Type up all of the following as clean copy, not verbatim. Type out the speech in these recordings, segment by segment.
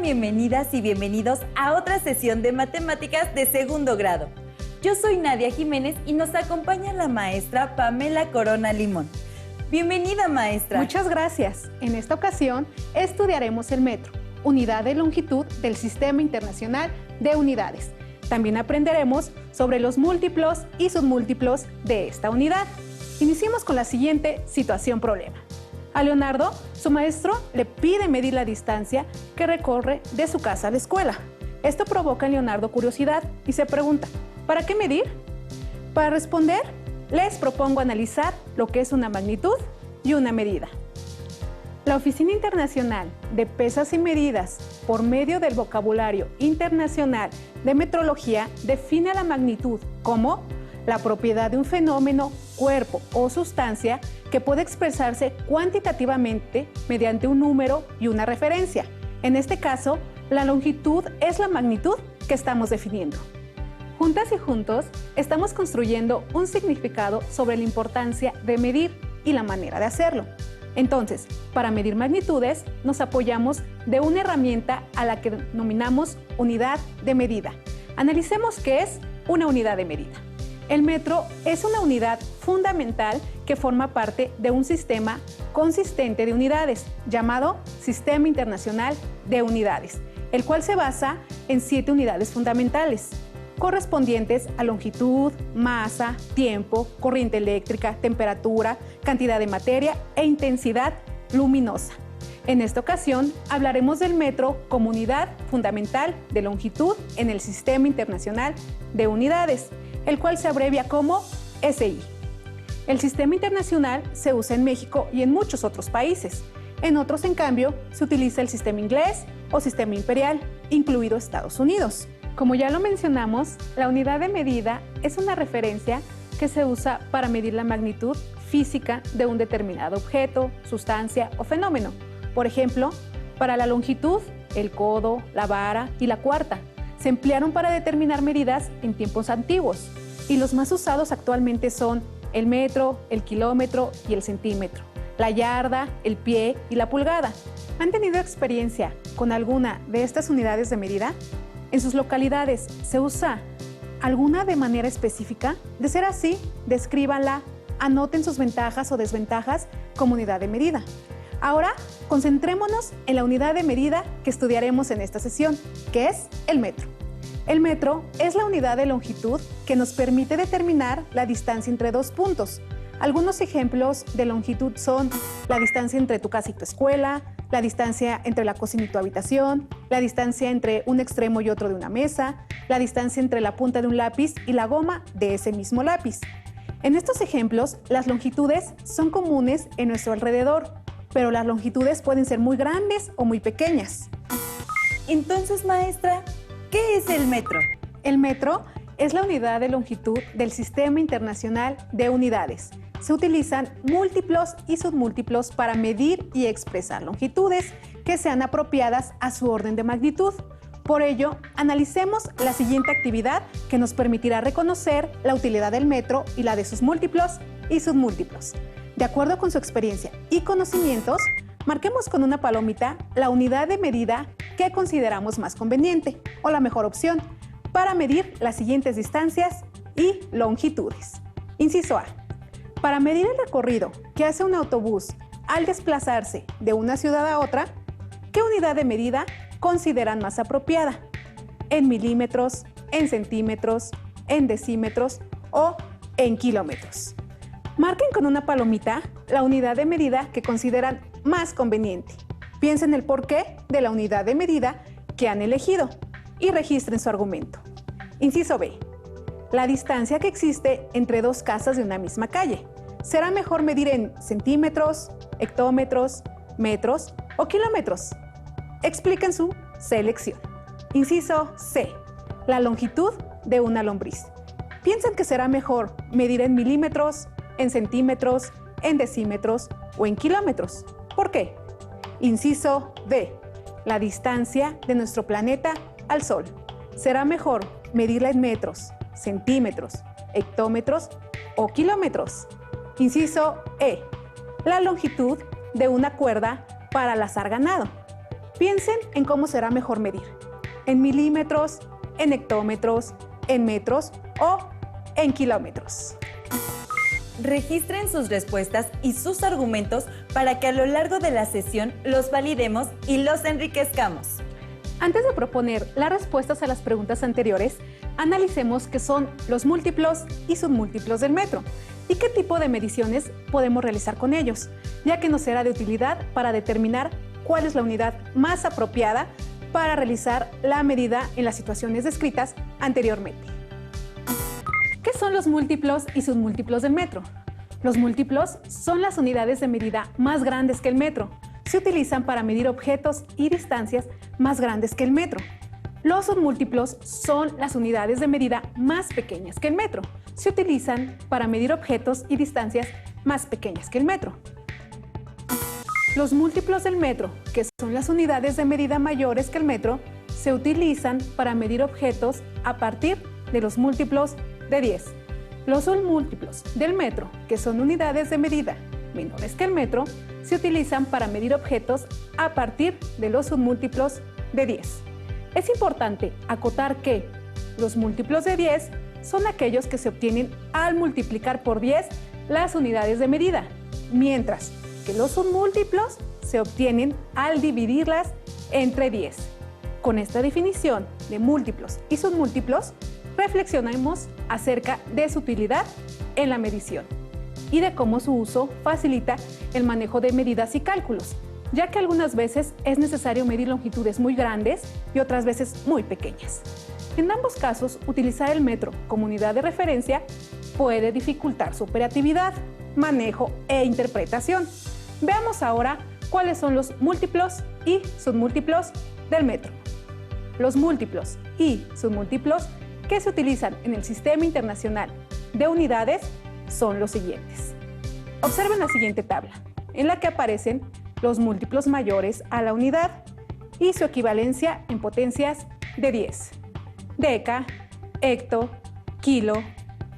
bienvenidas y bienvenidos a otra sesión de matemáticas de segundo grado. Yo soy Nadia Jiménez y nos acompaña la maestra Pamela Corona Limón. Bienvenida, maestra. Muchas gracias. En esta ocasión estudiaremos el metro, unidad de longitud del Sistema Internacional de Unidades. También aprenderemos sobre los múltiplos y submúltiplos de esta unidad. Iniciemos con la siguiente situación-problema. A Leonardo, su maestro le pide medir la distancia que recorre de su casa a la escuela. Esto provoca en Leonardo curiosidad y se pregunta, ¿para qué medir? Para responder, les propongo analizar lo que es una magnitud y una medida. La Oficina Internacional de Pesas y Medidas, por medio del vocabulario internacional de metrología, define la magnitud como la propiedad de un fenómeno, cuerpo o sustancia que puede expresarse cuantitativamente mediante un número y una referencia. En este caso, la longitud es la magnitud que estamos definiendo. Juntas y juntos, estamos construyendo un significado sobre la importancia de medir y la manera de hacerlo. Entonces, para medir magnitudes, nos apoyamos de una herramienta a la que denominamos unidad de medida. Analicemos qué es una unidad de medida. El metro es una unidad fundamental que forma parte de un sistema consistente de unidades llamado Sistema Internacional de Unidades, el cual se basa en 7 unidades fundamentales, correspondientes a longitud, masa, tiempo, corriente eléctrica, temperatura, cantidad de materia e intensidad luminosa. En esta ocasión hablaremos del metro como unidad fundamental de longitud en el Sistema Internacional de Unidades, el cual se abrevia como SI. El sistema internacional se usa en México y en muchos otros países. En otros, en cambio, se utiliza el sistema inglés o sistema imperial, incluido Estados Unidos. Como ya lo mencionamos, la unidad de medida es una referencia que se usa para medir la magnitud física de un determinado objeto, sustancia o fenómeno. Por ejemplo, para la longitud, el codo, la vara y la cuarta se emplearon para determinar medidas en tiempos antiguos, y los más usados actualmente son el metro, el kilómetro y el centímetro, la yarda, el pie y la pulgada. ¿Han tenido experiencia con alguna de estas unidades de medida? ¿En sus localidades se usa alguna de manera específica? De ser así, descríbanla, anoten sus ventajas o desventajas como unidad de medida. Ahora, concentrémonos en la unidad de medida que estudiaremos en esta sesión, que es el metro. El metro es la unidad de longitud que nos permite determinar la distancia entre dos puntos. Algunos ejemplos de longitud son la distancia entre tu casa y tu escuela, la distancia entre la cocina y tu habitación, la distancia entre un extremo y otro de una mesa, la distancia entre la punta de un lápiz y la goma de ese mismo lápiz. En estos ejemplos, las longitudes son comunes en nuestro alrededor, pero las longitudes pueden ser muy grandes o muy pequeñas. Entonces, maestra, ¿qué es el metro? El metro es la unidad de longitud del Sistema Internacional de Unidades. Se utilizan múltiplos y submúltiplos para medir y expresar longitudes que sean apropiadas a su orden de magnitud. Por ello, analicemos la siguiente actividad que nos permitirá reconocer la utilidad del metro y la de sus múltiplos y submúltiplos. De acuerdo con su experiencia y conocimientos, marquemos con una palomita la unidad de medida que consideramos más conveniente o la mejor opción para medir las siguientes distancias y longitudes. Inciso A. Para medir el recorrido que hace un autobús al desplazarse de una ciudad a otra, ¿qué unidad de medida consideran más apropiada? ¿En milímetros, en centímetros, en decímetros o en kilómetros? Marquen con una palomita la unidad de medida que consideran más conveniente. Piensen el porqué de la unidad de medida que han elegido y registren su argumento. Inciso B. La distancia que existe entre dos casas de una misma calle. ¿Será mejor medir en centímetros, hectómetros, metros o kilómetros? Expliquen su selección. Inciso C. La longitud de una lombriz. ¿Piensan que será mejor medir en milímetros, en centímetros, en decímetros o en kilómetros? ¿Por qué? Inciso D. La distancia de nuestro planeta al Sol. ¿Será mejor medirla en metros, centímetros, hectómetros o kilómetros? Inciso E. La longitud de una cuerda para lazar ganado. Piensen en cómo será mejor medir. En milímetros, en hectómetros, en metros o en kilómetros. Registren sus respuestas y sus argumentos para que a lo largo de la sesión los validemos y los enriquezcamos. Antes de proponer las respuestas a las preguntas anteriores, analicemos qué son los múltiplos y submúltiplos del metro y qué tipo de mediciones podemos realizar con ellos, ya que nos será de utilidad para determinar cuál es la unidad más apropiada para realizar la medida en las situaciones descritas anteriormente. ¿Qué son los múltiplos y submúltiplos del metro? Los múltiplos son las unidades de medida más grandes que el metro. Se utilizan para medir objetos y distancias más grandes que el metro. Los submúltiplos son las unidades de medida más pequeñas que el metro. Se utilizan para medir objetos y distancias más pequeñas que el metro. Los múltiplos del metro, que son las unidades de medida mayores que el metro, se utilizan para medir objetos a partir de los múltiplos de 10. Los submúltiplos del metro, que son unidades de medida menores que el metro, se utilizan para medir objetos a partir de los submúltiplos de 10. Es importante acotar que los múltiplos de 10 son aquellos que se obtienen al multiplicar por 10 las unidades de medida, mientras que los submúltiplos se obtienen al dividirlas entre 10. Con esta definición de múltiplos y submúltiplos, reflexionemos acerca de su utilidad en la medición y de cómo su uso facilita el manejo de medidas y cálculos, ya que algunas veces es necesario medir longitudes muy grandes y otras veces muy pequeñas. En ambos casos, utilizar el metro como unidad de referencia puede dificultar su operatividad, manejo e interpretación. Veamos ahora cuáles son los múltiplos y submúltiplos del metro. Los múltiplos y submúltiplos que se utilizan en el Sistema Internacional de Unidades son los siguientes. Observen la siguiente tabla, en la que aparecen los múltiplos mayores a la unidad y su equivalencia en potencias de 10. Deca, hecto, kilo,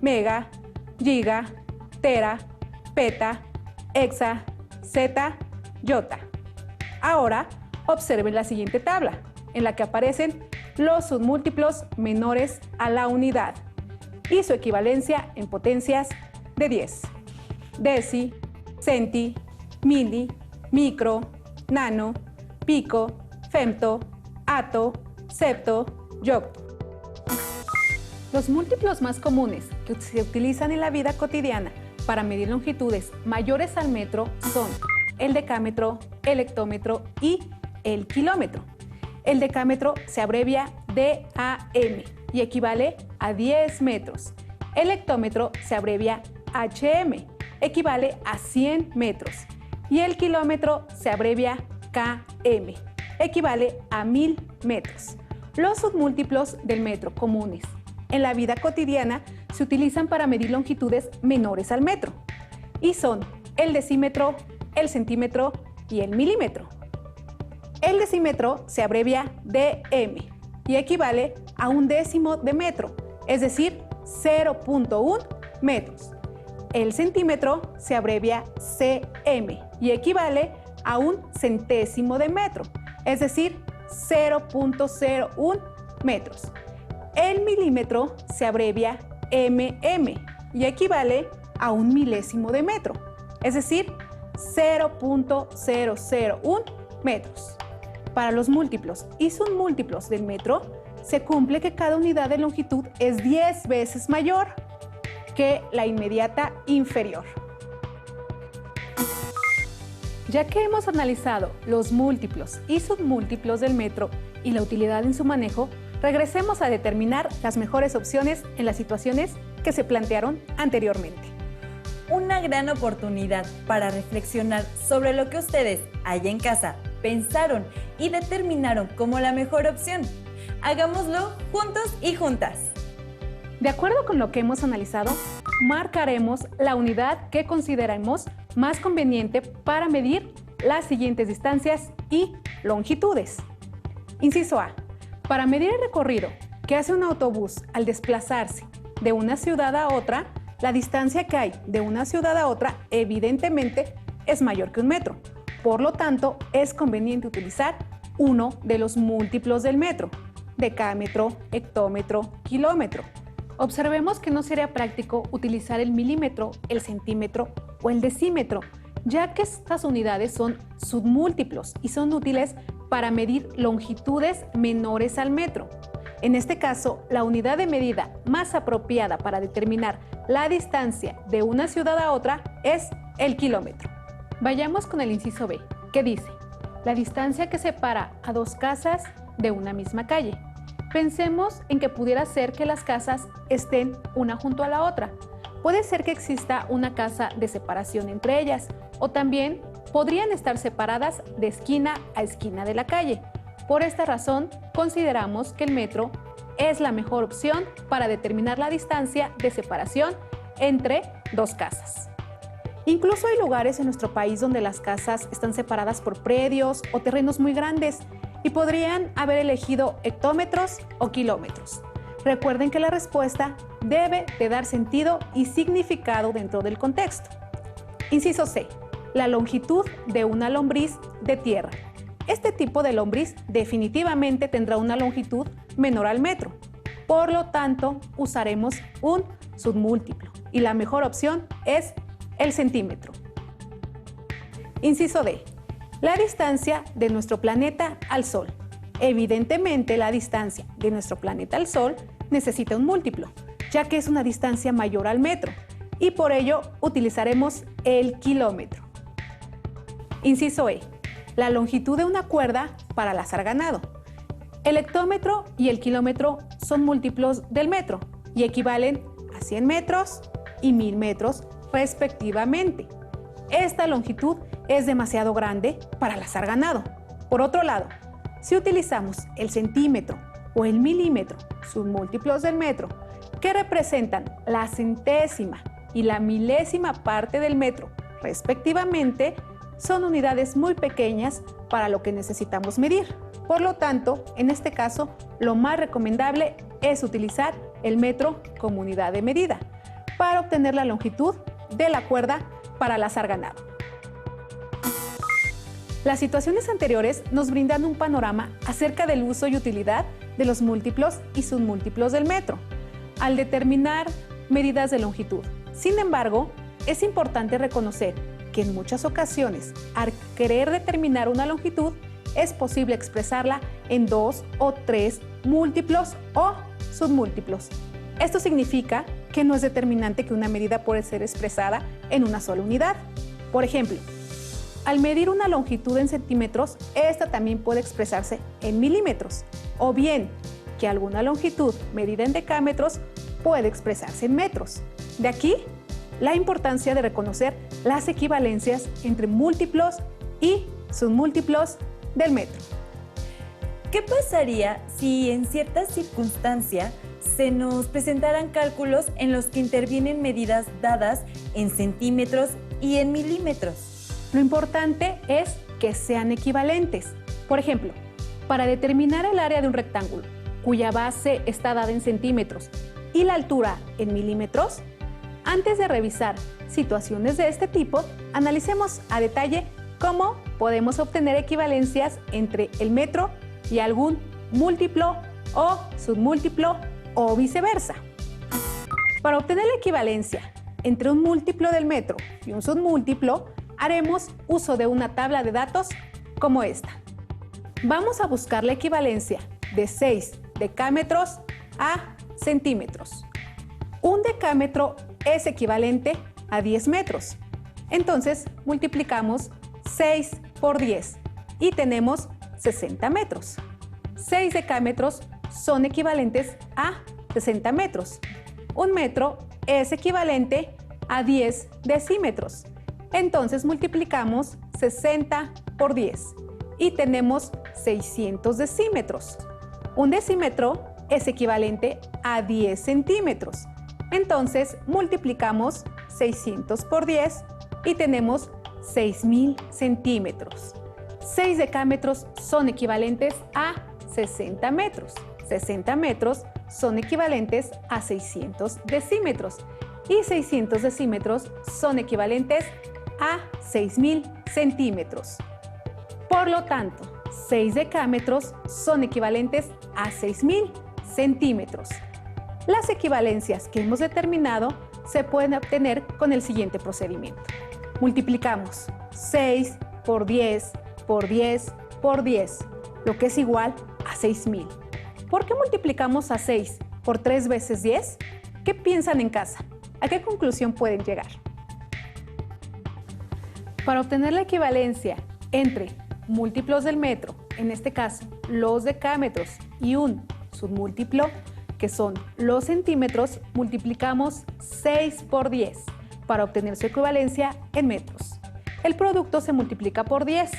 mega, giga, tera, peta, hexa, zeta, iota. Ahora, observen la siguiente tabla, en la que aparecen los submúltiplos menores a la unidad y su equivalencia en potencias de 10. Deci, centi, mili, micro, nano, pico, femto, ato, septo, yocto. Los múltiplos más comunes que se utilizan en la vida cotidiana para medir longitudes mayores al metro son el decámetro, el hectómetro y el kilómetro. El decámetro se abrevia DAM y equivale a 10 metros. El hectómetro se abrevia HM, equivale a 100 metros. Y el kilómetro se abrevia KM, equivale a 1000 metros. Los submúltiplos del metro comunes en la vida cotidiana se utilizan para medir longitudes menores al metro y son el decímetro, el centímetro y el milímetro. El decímetro se abrevia DM y equivale a 1/10 de metro, es decir, 0.1 metros. El centímetro se abrevia CM y equivale a 1/100 de metro, es decir, 0.01 metros. El milímetro se abrevia MM y equivale a 1/1000 de metro, es decir, 0.001 metros. Para los múltiplos y submúltiplos del metro, se cumple que cada unidad de longitud es 10 veces mayor que la inmediata inferior. Ya que hemos analizado los múltiplos y submúltiplos del metro y la utilidad en su manejo, regresemos a determinar las mejores opciones en las situaciones que se plantearon anteriormente. Una gran oportunidad para reflexionar sobre lo que ustedes allá en casa pensaron y determinaron como la mejor opción. Hagámoslo juntos y juntas. De acuerdo con lo que hemos analizado, marcaremos la unidad que consideremos más conveniente para medir las siguientes distancias y longitudes. Inciso A. Para medir el recorrido que hace un autobús al desplazarse de una ciudad a otra, la distancia que hay de una ciudad a otra evidentemente es mayor que un metro. Por lo tanto, es conveniente utilizar uno de los múltiplos del metro: decámetro, hectómetro, kilómetro. Observemos que no sería práctico utilizar el milímetro, el centímetro o el decímetro, ya que estas unidades son submúltiplos y son útiles para medir longitudes menores al metro. En este caso, la unidad de medida más apropiada para determinar la distancia de una ciudad a otra es el kilómetro. Vayamos con el inciso B, que dice: la distancia que separa a dos casas de una misma calle. Pensemos en que pudiera ser que las casas estén una junto a la otra. Puede ser que exista una casa de separación entre ellas, o también podrían estar separadas de esquina a esquina de la calle. Por esta razón, consideramos que el metro es la mejor opción para determinar la distancia de separación entre dos casas. Incluso hay lugares en nuestro país donde las casas están separadas por predios o terrenos muy grandes y podrían haber elegido hectómetros o kilómetros. Recuerden que la respuesta debe de dar sentido y significado dentro del contexto. Inciso C. La longitud de una lombriz de tierra. Este tipo de lombriz definitivamente tendrá una longitud menor al metro. Por lo tanto, usaremos un submúltiplo y la mejor opción es el centímetro. Inciso D. La distancia de nuestro planeta al Sol. Evidentemente, la distancia de nuestro planeta al Sol necesita un múltiplo, ya que es una distancia mayor al metro, y por ello utilizaremos el kilómetro. Inciso E. La longitud de una cuerda para lazar ganado. El hectómetro y el kilómetro son múltiplos del metro y equivalen a 100 metros y 1000 metros respectivamente. Esta longitud es demasiado grande para lazar ganado. Por otro lado, si utilizamos el centímetro o el milímetro, submúltiplos del metro, que representan la centésima y la milésima parte del metro respectivamente, son unidades muy pequeñas para lo que necesitamos medir. Por lo tanto, en este caso, lo más recomendable es utilizar el metro como unidad de medida para obtener la longitud de la cuerda para lazar ganado. Las situaciones anteriores nos brindan un panorama acerca del uso y utilidad de los múltiplos y submúltiplos del metro al determinar medidas de longitud. Sin embargo, es importante reconocer que en muchas ocasiones, al querer determinar una longitud, es posible expresarla en 2 o 3 múltiplos o submúltiplos. Esto significa que no es determinante que una medida puede ser expresada en una sola unidad. Por ejemplo, al medir una longitud en centímetros, esta también puede expresarse en milímetros, o bien que alguna longitud medida en decámetros puede expresarse en metros. De aquí la importancia de reconocer las equivalencias entre múltiplos y submúltiplos del metro. ¿Qué pasaría si en cierta circunstancia se nos presentaran cálculos en los que intervienen medidas dadas en centímetros y en milímetros? Lo importante es que sean equivalentes. Por ejemplo, para determinar el área de un rectángulo, cuya base está dada en centímetros y la altura en milímetros, antes de revisar situaciones de este tipo, analicemos a detalle cómo podemos obtener equivalencias entre el metro y algún múltiplo o submúltiplo o viceversa. Para obtener la equivalencia entre un múltiplo del metro y un submúltiplo, haremos uso de una tabla de datos como esta. Vamos a buscar la equivalencia de 6 decámetros a centímetros. Un decámetro es equivalente a 10 metros. Entonces, multiplicamos 6 por 10 y tenemos 60 metros. 6 decámetros son equivalentes a 60 metros. Un metro es equivalente a 10 decímetros. Entonces multiplicamos 60 por 10 y tenemos 600 decímetros. Un decímetro es equivalente a 10 centímetros. Entonces multiplicamos 600 por 10 y tenemos 6000 centímetros. 6 decámetros son equivalentes a 60 metros. 60 metros son equivalentes a 600 decímetros. Y 600 decímetros son equivalentes a 6000 centímetros. Por lo tanto, 6 decámetros son equivalentes a 6.000 centímetros. Las equivalencias que hemos determinado se pueden obtener con el siguiente procedimiento. Multiplicamos 6 por 10 por 10 por 10, lo que es igual a 6.000. ¿Por qué multiplicamos a 6 por 3 veces 10? ¿Qué piensan en casa? ¿A qué conclusión pueden llegar? Para obtener la equivalencia entre múltiplos del metro, en este caso los decámetros, y un submúltiplo, que son los centímetros, multiplicamos 6 por 10 para obtener su equivalencia en metros. El producto se multiplica por 10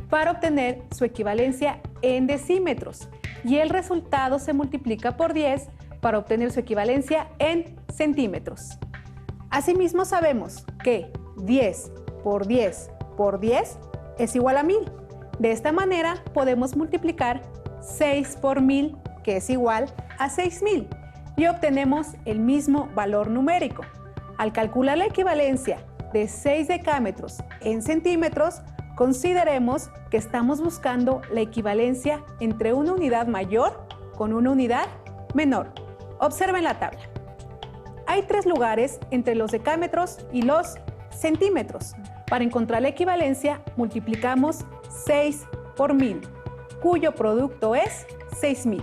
para obtener su equivalencia en decímetros y el resultado se multiplica por 10 para obtener su equivalencia en centímetros. Asimismo sabemos que 10 por 10 por 10 es igual a 1000. De esta manera podemos multiplicar 6 por 1000, que es igual a 6000, y obtenemos el mismo valor numérico. Al calcular la equivalencia de 6 decámetros en centímetros, consideremos que estamos buscando la equivalencia entre una unidad mayor con una unidad menor. Observen la tabla. Hay 3 lugares entre los decámetros y los centímetros. Para encontrar la equivalencia, multiplicamos 6 por 1000, cuyo producto es 6000.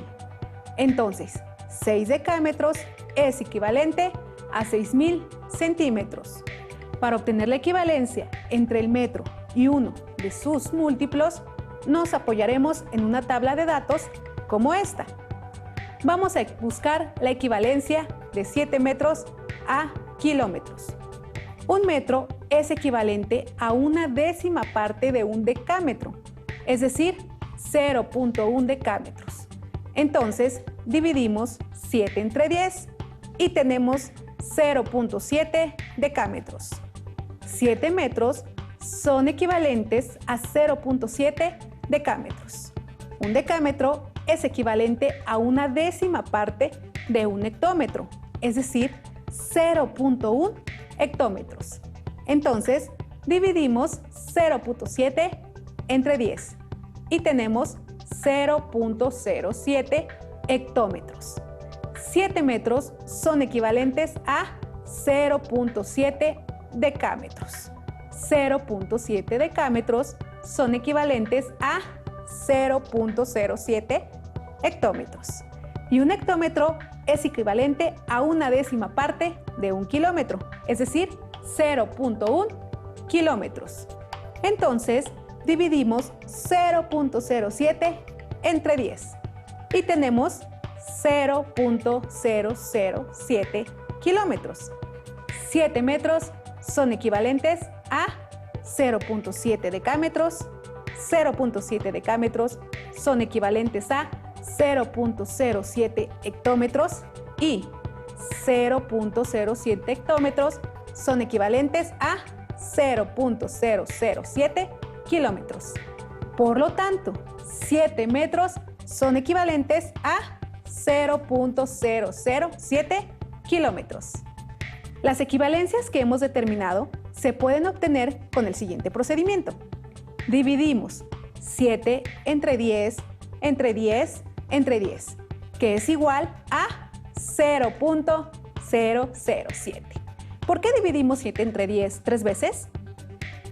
Entonces, 6 decámetros es equivalente a 6000 centímetros. Para obtener la equivalencia entre el metro y uno de sus múltiplos, nos apoyaremos en una tabla de datos como esta. Vamos a buscar la equivalencia de 7 metros a kilómetros. Un metro es equivalente a una décima parte de un decámetro, es decir, 0.1 decámetros. Entonces, dividimos 7 entre 10 y tenemos 0.7 decámetros. 7 metros son equivalentes a 0.7 decámetros. Un decámetro es equivalente a una décima parte de un hectómetro, es decir, 0.1 hectómetros. Entonces, dividimos 0.7 entre 10 y tenemos 0.07 hectómetros. 7 metros son equivalentes a 0.7 decámetros. 0.7 decámetros son equivalentes a 0.07 hectómetros. Y un hectómetro es equivalente a una décima parte de un kilómetro, es decir, 0.1 kilómetros. Entonces, dividimos 0.07 entre 10 y tenemos 0.007 kilómetros. 7 metros son equivalentes a 0.7 decámetros. 0.7 decámetros son equivalentes a 0.07 hectómetros y 0.07 hectómetros son equivalentes a 0.007 kilómetros. Por lo tanto, 7 metros son equivalentes a 0.007 kilómetros. Las equivalencias que hemos determinado se pueden obtener con el siguiente procedimiento. Dividimos 7 entre 10 entre 10 entre 10, que es igual a 0.007. ¿Por qué dividimos 7 entre 10 3 veces?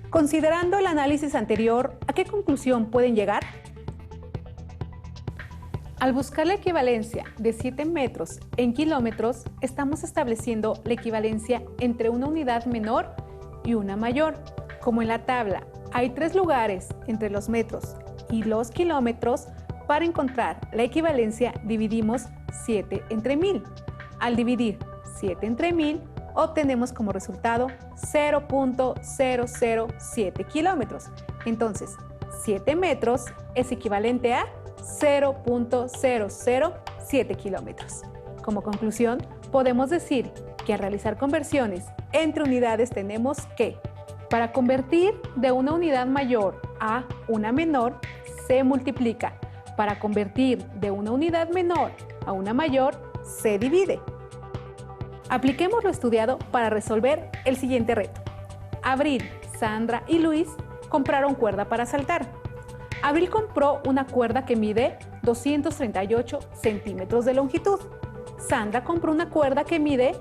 Considerando el análisis anterior, ¿a qué conclusión pueden llegar? Al buscar la equivalencia de 7 metros en kilómetros, estamos estableciendo la equivalencia entre una unidad menor y una mayor. Como en la tabla hay 3 lugares entre los metros y los kilómetros, para encontrar la equivalencia dividimos 7 entre 1000. Al dividir 7 entre 1000, obtenemos como resultado 0.007 kilómetros. Entonces, 7 metros es equivalente a 0.007 kilómetros. Como conclusión, podemos decir que al realizar conversiones entre unidades tenemos que, para convertir de una unidad mayor a una menor, se multiplica. Para convertir de una unidad menor a una mayor, se divide. Apliquemos lo estudiado para resolver el siguiente reto. Abril, Sandra y Luis compraron cuerda para saltar. Abril compró una cuerda que mide 238 centímetros de longitud. Sandra compró una cuerda que mide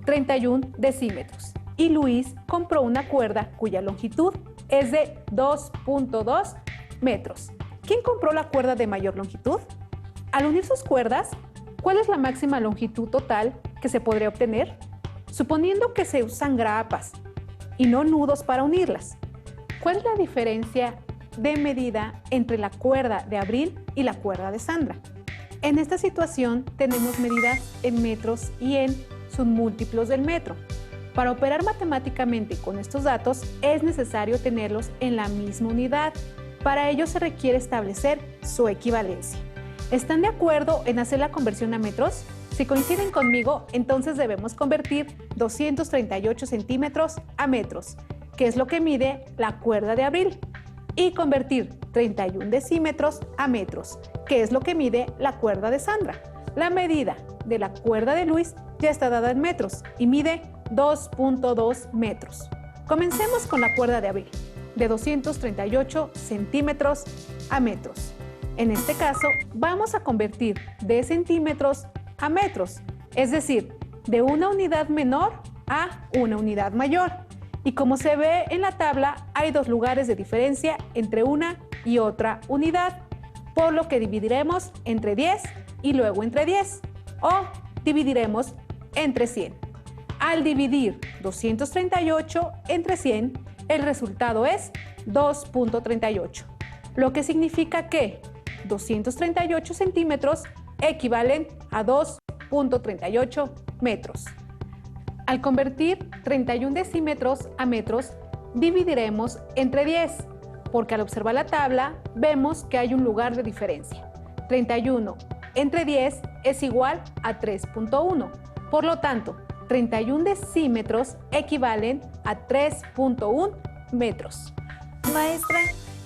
31 decímetros. Y Luis compró una cuerda cuya longitud es de 2.2 metros. ¿Quién compró la cuerda de mayor longitud? Al unir sus cuerdas, ¿cuál es la máxima longitud total que se podría obtener? Suponiendo que se usan grapas y no nudos para unirlas. ¿Cuál es la diferencia de medida entre la cuerda de Abril y la cuerda de Sandra? En esta situación tenemos medidas en metros y en submúltiplos del metro. Para operar matemáticamente con estos datos es necesario tenerlos en la misma unidad. Para ello se requiere establecer su equivalencia. ¿Están de acuerdo en hacer la conversión a metros? Si coinciden conmigo, entonces debemos convertir 238 centímetros a metros, que es lo que mide la cuerda de Abril, y convertir 31 decímetros a metros, que es lo que mide la cuerda de Sandra. La medida de la cuerda de Luis ya está dada en metros y mide 2.2 metros. Comencemos con la cuerda de Abril, de 238 centímetros a metros. En este caso, vamos a convertir de centímetros a metros, es decir, de una unidad menor a una unidad mayor. Y como se ve en la tabla, hay dos lugares de diferencia entre una y otra unidad, por lo que dividiremos entre 10 y luego entre 10, o dividiremos entre 100. Al dividir 238 entre 100, el resultado es 2.38, lo que significa que 238 centímetros equivalen a 2.38 metros. Al convertir 31 decímetros a metros, dividiremos entre 10, porque al observar la tabla vemos que hay un lugar de diferencia. 31 entre 10 es igual a 3.1. Por lo tanto, 31 decímetros equivalen a 3.1 metros. Maestra,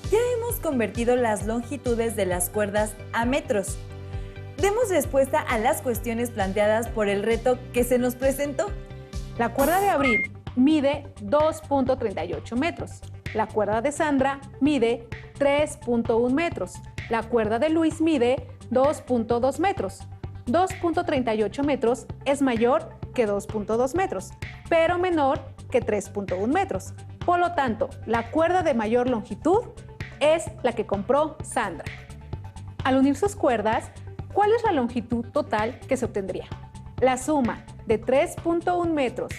ya hemos convertido las longitudes de las cuerdas a metros. Demos respuesta a las cuestiones planteadas por el reto que se nos presentó. La cuerda de Abril mide 2.38 metros. La cuerda de Sandra mide 3.1 metros. La cuerda de Luis mide 2.2 metros. 2.38 metros es mayor que 2.2 metros, pero menor que 3.1 metros. Por lo tanto, la cuerda de mayor longitud es la que compró Sandra. Al unir sus cuerdas, ¿cuál es la longitud total que se obtendría? La suma de 3.1 metros,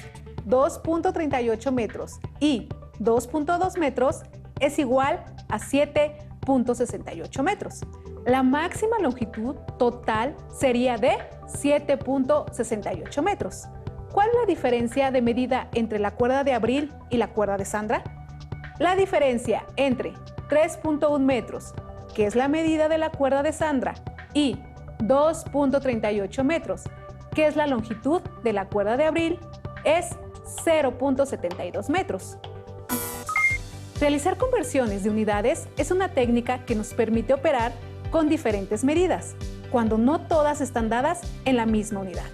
2.38 metros y 2.2 metros es igual a 7.68 metros. La máxima longitud total sería de 7.68 metros. ¿Cuál es la diferencia de medida entre la cuerda de Abril y la cuerda de Sandra? La diferencia entre 3.1 metros, que es la medida de la cuerda de Sandra, y 2.38 metros, que es la longitud de la cuerda de Abril, es 0.72 metros. Realizar conversiones de unidades es una técnica que nos permite operar con diferentes medidas, cuando no todas están dadas en la misma unidad.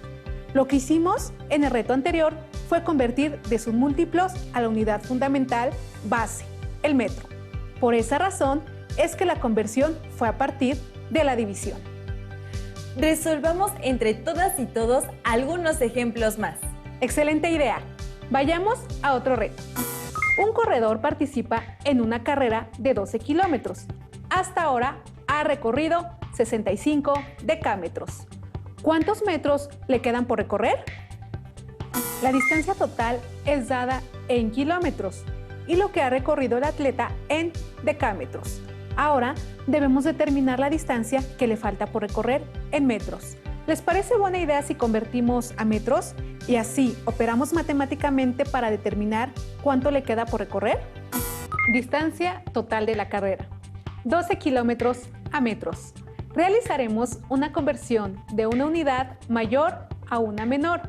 Lo que hicimos en el reto anterior fue convertir de submúltiplos a la unidad fundamental base, el metro. Por esa razón es que la conversión fue a partir de la división. Resolvamos entre todas y todos algunos ejemplos más. ¡Excelente idea! Vayamos a otro reto. Un corredor participa en una carrera de 12 kilómetros. Hasta ahora ha recorrido 65 decámetros. ¿Cuántos metros le quedan por recorrer? La distancia total es dada en kilómetros y lo que ha recorrido el atleta en decámetros. Ahora debemos determinar la distancia que le falta por recorrer en metros. ¿Les parece buena idea si convertimos a metros y así operamos matemáticamente para determinar cuánto le queda por recorrer? Distancia total de la carrera: 12 kilómetros a metros. Realizaremos una conversión de una unidad mayor a una menor.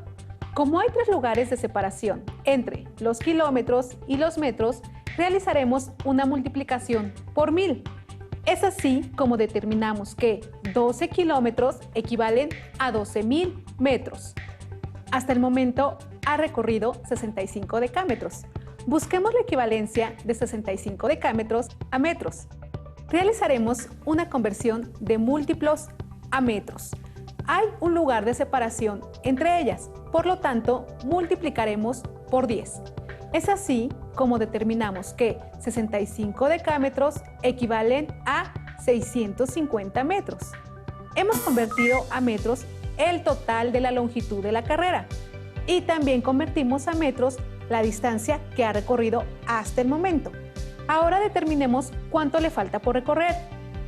Como hay tres lugares de separación entre los kilómetros y los metros, realizaremos una multiplicación por 1000. Es así como determinamos que 12 kilómetros equivalen a 12.000 metros. Hasta el momento ha recorrido 65 decámetros. Busquemos la equivalencia de 65 decámetros a metros. Realizaremos una conversión de múltiplos a metros. Hay un lugar de separación entre ellas, por lo tanto, multiplicaremos por 10. Es así como determinamos que 65 decámetros equivalen a 650 metros. Hemos convertido a metros el total de la longitud de la carrera y también convertimos a metros la distancia que ha recorrido hasta el momento. Ahora determinemos cuánto le falta por recorrer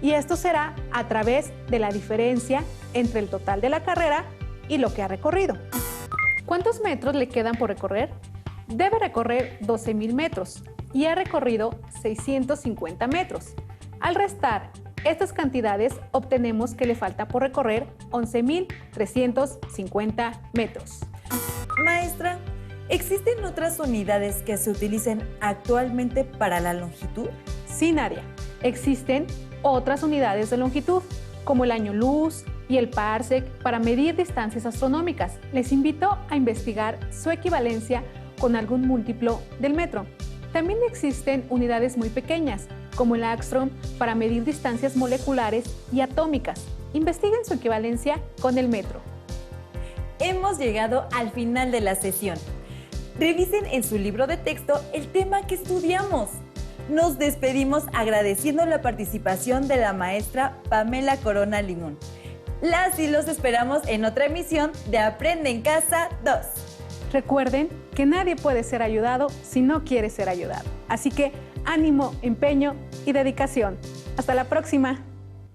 y esto será a través de la diferencia entre el total de la carrera y lo que ha recorrido. ¿Cuántos metros le quedan por recorrer? Debe recorrer 12.000 metros y ha recorrido 650 metros. Al restar estas cantidades, obtenemos que le falta por recorrer 11.350 metros. Maestra, ¿existen otras unidades que se utilicen actualmente para la longitud? Sí, Nadia. Existen otras unidades de longitud, como el año luz y el parsec, para medir distancias astronómicas. Les invito a investigar su equivalencia con algún múltiplo del metro. También existen unidades muy pequeñas, como el angstrom, para medir distancias moleculares y atómicas. Investiguen su equivalencia con el metro. Hemos llegado al final de la sesión. Revisen en su libro de texto el tema que estudiamos. Nos despedimos agradeciendo la participación de la maestra Pamela Corona Limón. Las y los esperamos en otra emisión de Aprende en Casa 2. Recuerden que nadie puede ser ayudado si no quiere ser ayudado. Así que ánimo, empeño y dedicación. Hasta la próxima.